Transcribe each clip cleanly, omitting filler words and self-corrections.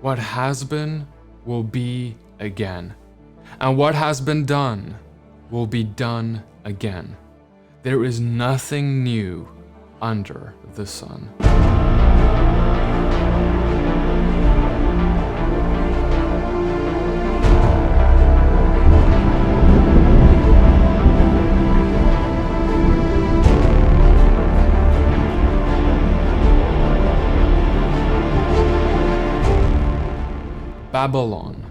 What has been will be again, and what has been done will be done again. There is nothing new under the sun. Babylon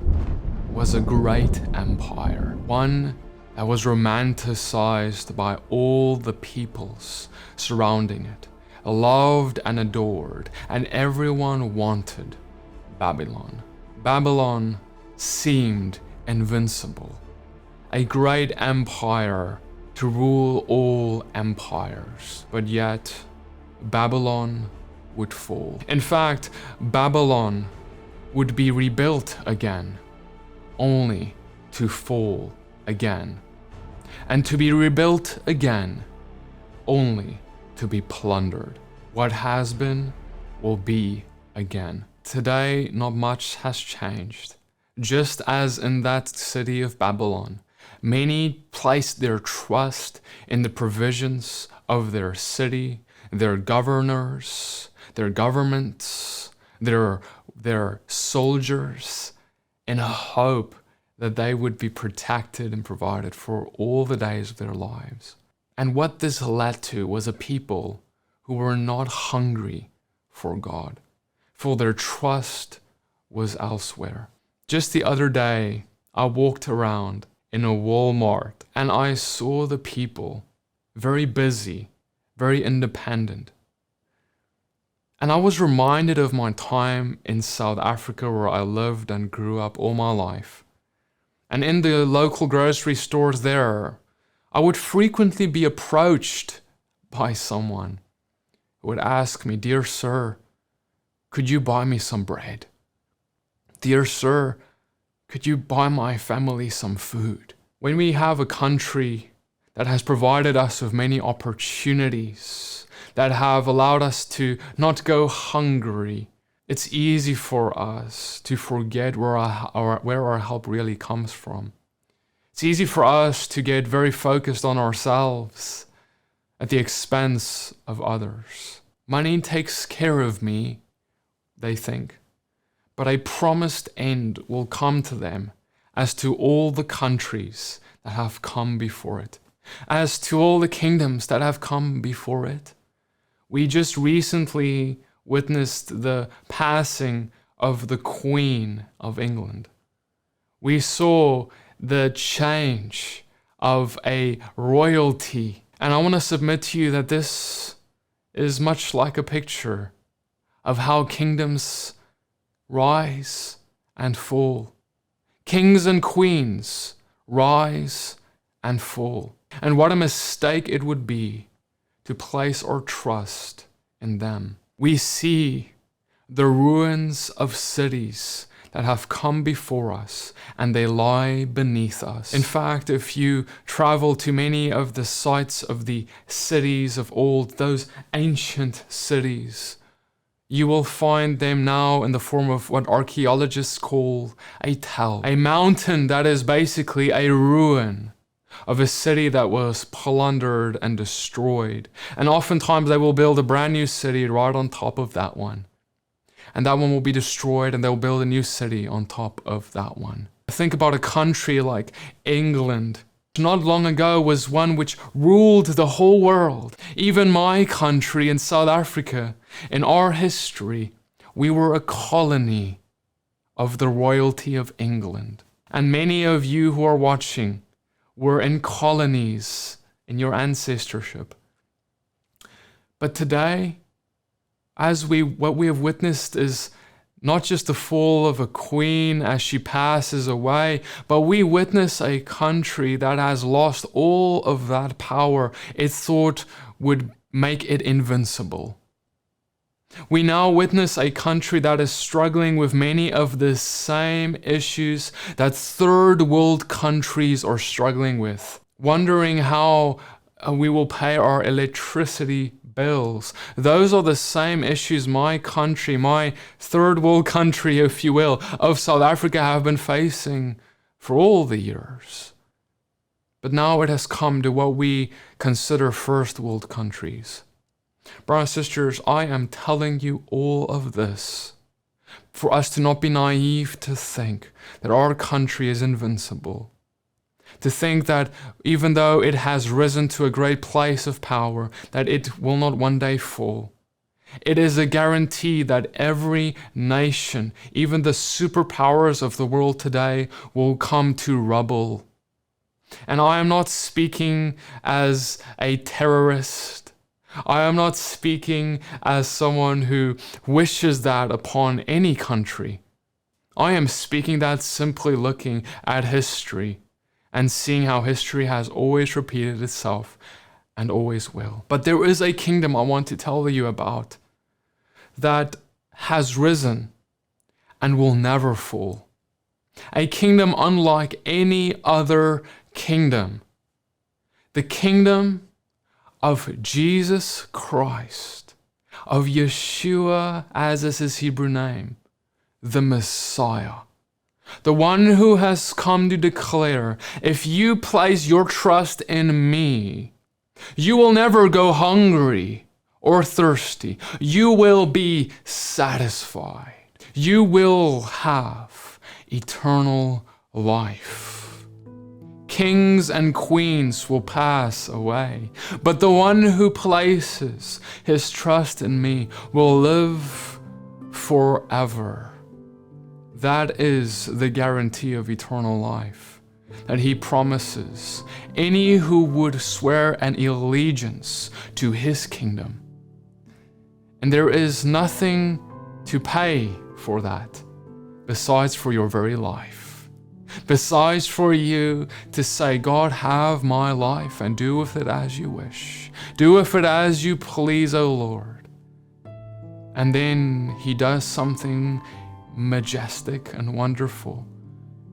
was a great empire, one that was romanticized by all the peoples surrounding it, loved and adored, and everyone wanted Babylon. Babylon seemed invincible, a great empire to rule all empires, but yet Babylon would fall. In fact, Babylon would be rebuilt again, only to fall again, and to be rebuilt again, only to be plundered. What has been will be again. Today, not much has changed. Just as in that city of Babylon, many placed their trust in the provisions of their city, their governors, their governments, their soldiers, in a hope that they would be protected and provided for all the days of their lives. And what this led to was a people who were not hungry for God, for their trust was elsewhere. Just the other day, I walked around in a Walmart and I saw the people very busy, very independent. And I was reminded of my time in South Africa where I lived and grew up all my life. And in the local grocery stores there, I would frequently be approached by someone who would ask me, "Dear sir, could you buy me some bread? Dear sir, could you buy my family some food?" When we have a country that has provided us with many opportunities, that have allowed us to not go hungry, it's easy for us to forget where our help really comes from. It's easy for us to get very focused on ourselves at the expense of others. Money takes care of me, they think, but a promised end will come to them, as to all the countries that have come before it, as to all the kingdoms that have come before it. We just recently witnessed the passing of the Queen of England. We saw the change of a royalty. And I want to submit to you that this is much like a picture of how kingdoms rise and fall. Kings and queens rise and fall. And what a mistake it would be to place our trust in them. We see the ruins of cities that have come before us, and they lie beneath us. In fact, if you travel to many of the sites of the cities of old, those ancient cities, you will find them now in the form of what archaeologists call a tell, a mountain that is basically a ruin of a city that was plundered and destroyed. And oftentimes they will build a brand new city right on top of that one. And that one will be destroyed and they'll build a new city on top of that one. Think about a country like England. Not long ago was one which ruled the whole world. Even my country in South Africa, in our history, we were a colony of the royalty of England. And many of you who are watching were in colonies in your ancestorship. But today, what we have witnessed is not just the fall of a queen as she passes away, but we witness a country that has lost all of that power it thought would make it invincible. We now witness a country that is struggling with many of the same issues that third world countries are struggling with, wondering how we will pay our electricity bills. Those are the same issues my country, my third world country, if you will, of South Africa have been facing for all the years. But now it has come to what we consider first world countries. Brothers and sisters, I am telling you all of this for us to not be naive to think that our country is invincible. To think that even though it has risen to a great place of power, that it will not one day fall. It is a guarantee that every nation, even the superpowers of the world today, will come to rubble. And I am not speaking as a terrorist. I am not speaking as someone who wishes that upon any country. I am speaking that simply looking at history and seeing how history has always repeated itself and always will. But there is a kingdom I want to tell you about that has risen and will never fall. A kingdom unlike any other kingdom. The kingdom of Jesus Christ, of Yeshua, as is his Hebrew name, the Messiah. The one who has come to declare, if you place your trust in me, you will never go hungry or thirsty. You will be satisfied. You will have eternal life. Kings and queens will pass away, but the one who places his trust in me will live forever. That is the guarantee of eternal life that he promises any who would swear an allegiance to his kingdom. And there is nothing to pay for that besides for your very life. Besides for you to say, God, have my life and do with it as you wish. Do with it as you please, O Lord. And then he does something majestic and wonderful.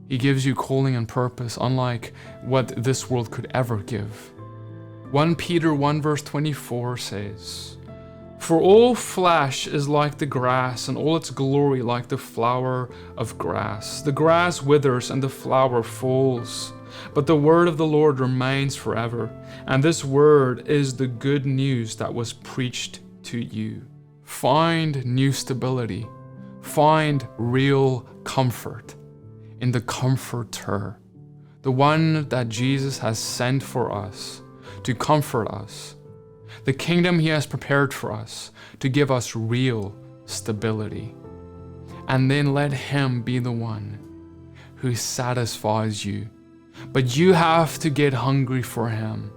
He gives you calling and purpose, unlike what this world could ever give. 1 Peter 1 verse 24 says, for all flesh is like the grass, and all its glory like the flower of grass. The grass withers and the flower falls, but the word of the Lord remains forever. And this word is the good news that was preached to you. Find new stability. Find real comfort in the Comforter, the one that Jesus has sent for us to comfort us. The kingdom he has prepared for us to give us real stability. And then let him be the one who satisfies you. But you have to get hungry for him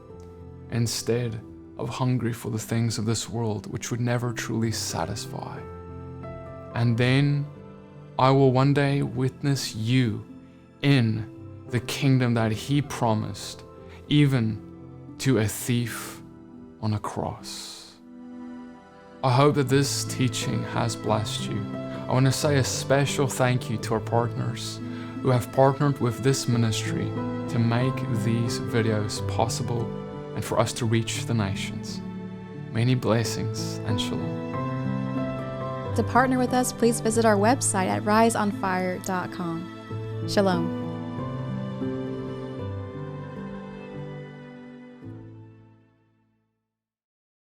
instead of hungry for the things of this world, which would never truly satisfy. And then I will one day witness you in the kingdom that he promised, even to a thief on a cross. I hope that this teaching has blessed you. I want to say a special thank you to our partners who have partnered with this ministry to make these videos possible and for us to reach the nations. Many blessings and shalom. To partner with us, please visit our website at riseonfire.com. Shalom.